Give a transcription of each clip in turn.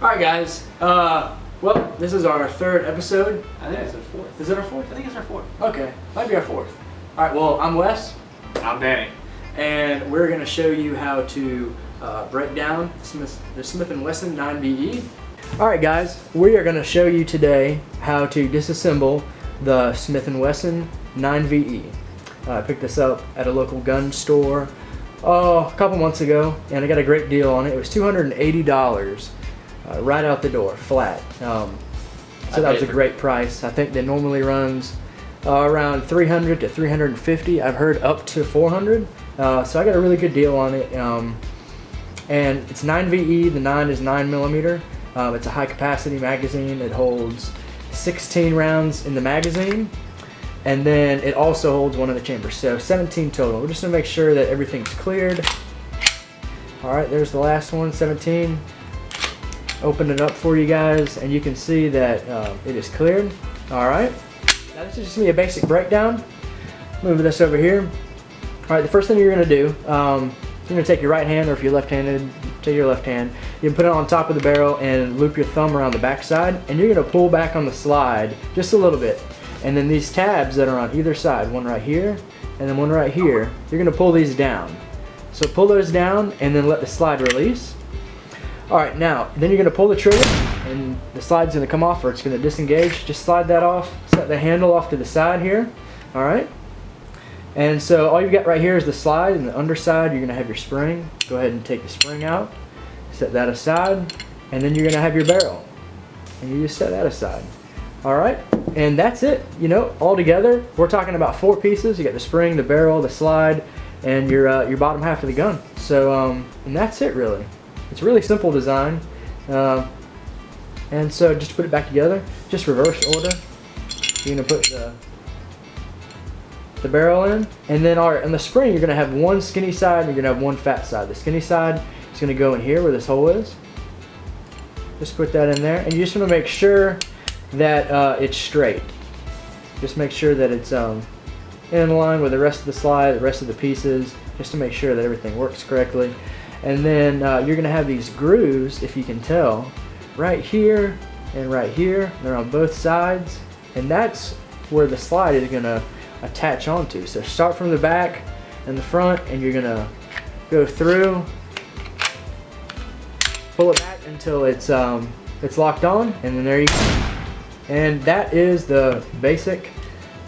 Alright guys, well, this is our third episode. I think it's our fourth. Is it our fourth? I think it's our fourth. Okay, might be our fourth. Alright, well, I'm Wes. I'm Danny. And we're going to show you how to break down the Smith & Wesson 9VE. Alright guys, we are going to show you today how to disassemble the Smith & Wesson 9VE. I picked this up at a local gun store a couple months ago, and I got a great deal on it. It was $280 right out the door, flat. So that was a great price. I think that normally runs around $300 to $350. I've heard up to $400. So I got a really good deal on it. And it's 9VE. The 9 is 9mm. It's a high capacity magazine. It holds 16 rounds in the magazine. And then it also holds one in the chamber, so 17 total. We're just gonna make sure that everything's cleared. All right, there's the last one, 17. Open it up for you guys, and you can see that it is cleared. All right, now this is just gonna be a basic breakdown. Move this over here. All right, the first thing you're gonna do, you're gonna take your right hand, or if you're left-handed, take your left hand. You can put it on top of the barrel and loop your thumb around the back side, and you're gonna pull back on the slide just a little bit. And then these tabs that are on either side, one right here and then one right here, you're gonna pull these down. So pull those down and then let the slide release. All right, now, then you're gonna pull the trigger and the slide's gonna come off, or it's gonna disengage. Just slide that off, set the handle off to the side here, all right? And so all you've got right here is the slide, and the underside you're gonna have your spring. Go ahead and take the spring out, set that aside, and then you're gonna have your barrel. And you just set that aside. All right, and that's it. You know, all together, we're talking about 4 pieces. You got the spring, the barrel, the slide, and your bottom half of the gun. So, and that's it really. It's a really simple design. And so just to put it back together, just reverse order. You're gonna put the barrel in, and then on the spring, you're gonna have one skinny side, and you're gonna have one fat side. The skinny side is gonna go in here where this hole is. Just put that in there, and you just wanna make sure that it's straight. Just make sure that it's in line with the rest of the slide, the rest of the pieces, just to make sure that everything works correctly. And then you're gonna have these grooves, if you can tell, right here and right here. They're on both sides, and that's where the slide is gonna attach onto. So start from the back and the front, and you're gonna go through, pull it back until it's locked on, and then there you go. And that is the basic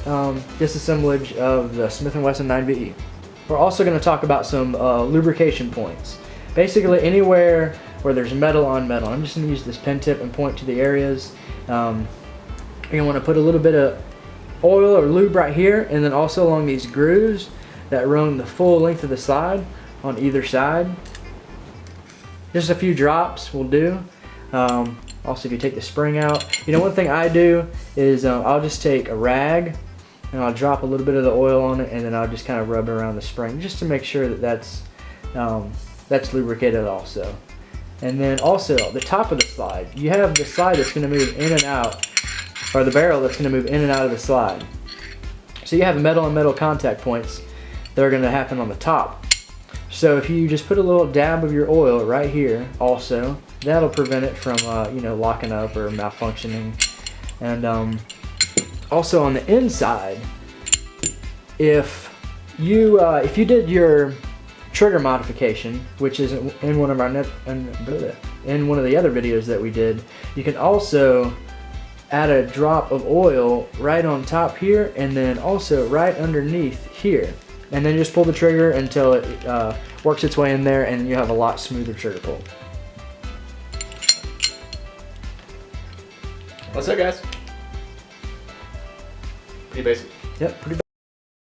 disassemblage of the Smith & Wesson 9VE. We're also going to talk about some lubrication points. Basically anywhere where there's metal on metal. I'm just going to use this pen tip and point to the areas. You're going to want to put a little bit of oil or lube right here, and then also along these grooves that run the full length of the slide on either side. Just a few drops will do. Also, if you take the spring out, you know, one thing I do is I'll just take a rag and I'll drop a little bit of the oil on it, and then I'll just kind of rub it around the spring just to make sure that that's lubricated also. And then also the top of the slide, you have the slide that's going to move in and out, or the barrel that's going to move in and out of the slide. So you have metal and metal contact points that are going to happen on the top. So if you just put a little dab of your oil right here also, that'll prevent it from you know, locking up or malfunctioning. And also on the inside, if you did your trigger modification, which is in one of our in one of the other videos that we did, you can also add a drop of oil right on top here, and then also right underneath here, and then just pull the trigger until it works its way in there, and you have a lot smoother trigger pull. What's up, guys? Pretty basic. Yep, pretty basic.